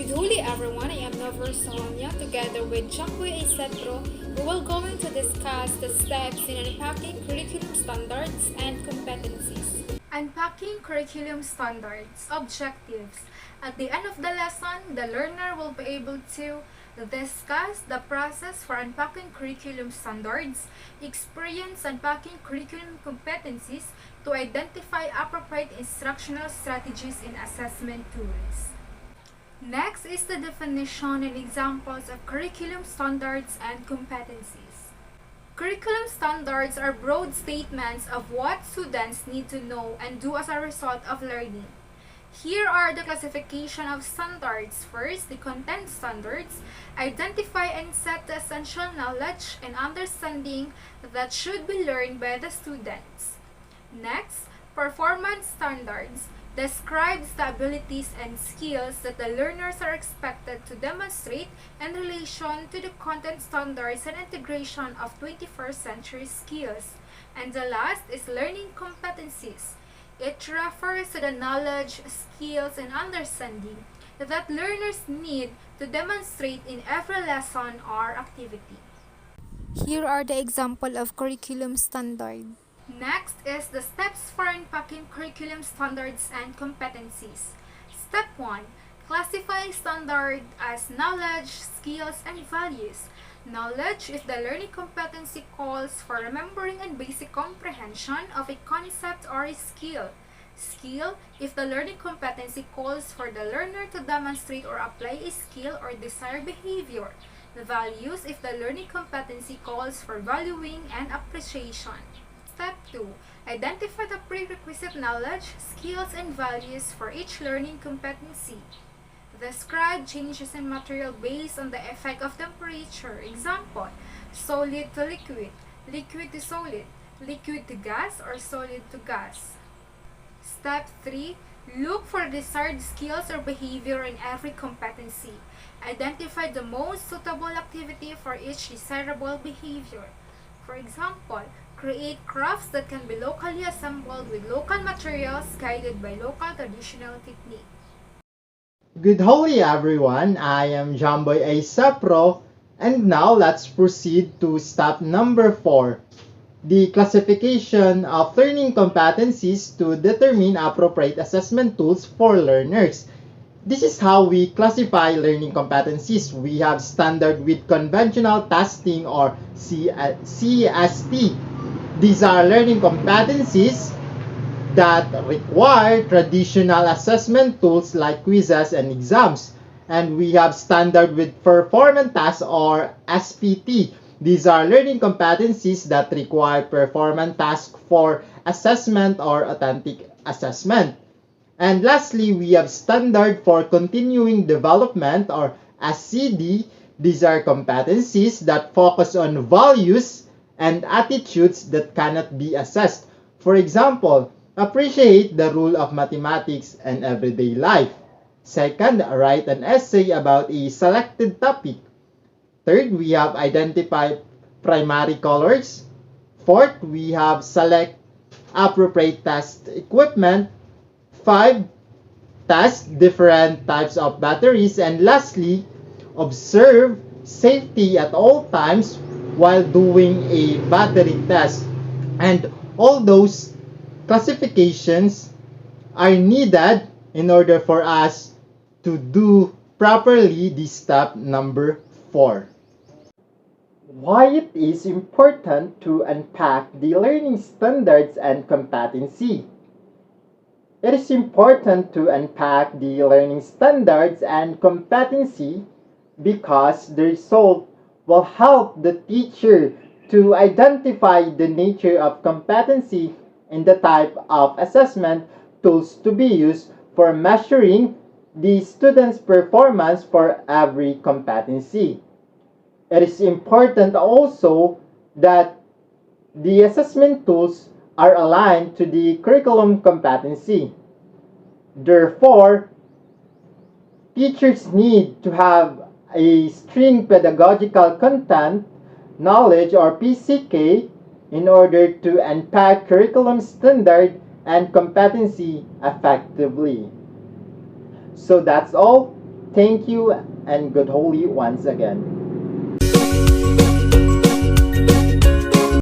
Good holy everyone, I am Nover Sonia together with Jamboy Asetro. We will going to discuss the steps in unpacking curriculum standards and competencies. Unpacking curriculum standards, objectives. At the end of the lesson, the learner will be able to discuss the process for unpacking curriculum standards, experience unpacking curriculum competencies to identify appropriate instructional strategies and assessment tools. Next is the definition and examples of curriculum standards and competencies. Curriculum standards are broad statements of what students need to know and do as a result of learning. Here are the classification of standards. First, the content standards identify and set the essential knowledge and understanding that should be learned by the students. Next, performance standards describes the abilities and skills that the learners are expected to demonstrate in relation to the content standards and integration of 21st century skills. And the last is learning competencies. It refers to the knowledge, skills, and understanding that learners need to demonstrate in every lesson or activity. Here are the example of curriculum standard. Next is the steps for unpacking curriculum standards and competencies. Step 1. Classify standard as knowledge, skills, and values. Knowledge is the learning competency calls for remembering and basic comprehension of a concept or a skill. Skill if the learning competency calls for the learner to demonstrate or apply a skill or desired behavior. Values if the learning competency calls for valuing and appreciation. Step 2. Identify the prerequisite knowledge, skills, and values for each learning competency. Describe changes in material based on the effect of temperature. Example, solid to liquid, liquid to solid, liquid to gas, or solid to gas. Step 3. Look for desired skills or behavior in every competency. Identify the most suitable activity for each desirable behavior. For example, create crafts that can be locally assembled with local materials guided by local traditional technique. Good holy everyone, I am Jamboy Asetro, and now let's proceed to step number 4. The classification of learning competencies to determine appropriate assessment tools for learners. This is how we classify learning competencies. We have standard with conventional testing or CST. These are learning competencies that require traditional assessment tools like quizzes and exams. And we have standard with performance tasks or SPT. These are learning competencies that require performance tasks for assessment or authentic assessment. And lastly, we have standard for continuing development or SCD. These are competencies that focus on values and attitudes that cannot be assessed. For example, appreciate the rule of mathematics and everyday life. Second, write an essay about a selected topic. Third, we have identify primary colors. Fourth, we have select appropriate test equipment. 5, test different types of batteries. And lastly, observe safety at all times while doing a battery test. And all those classifications are needed in order for us to do properly this step number 4. Why it is important to unpack the learning standards and competency. It is important to unpack the learning standards and competency because the result will help the teacher to identify the nature of competency and the type of assessment tools to be used for measuring the student's performance for every competency. It is important also that the assessment tools are aligned to the curriculum competency. Therefore, teachers need to have a string pedagogical content, knowledge or PCK in order to unpack curriculum standard and competency effectively. So that's all. Thank you and good holy once again.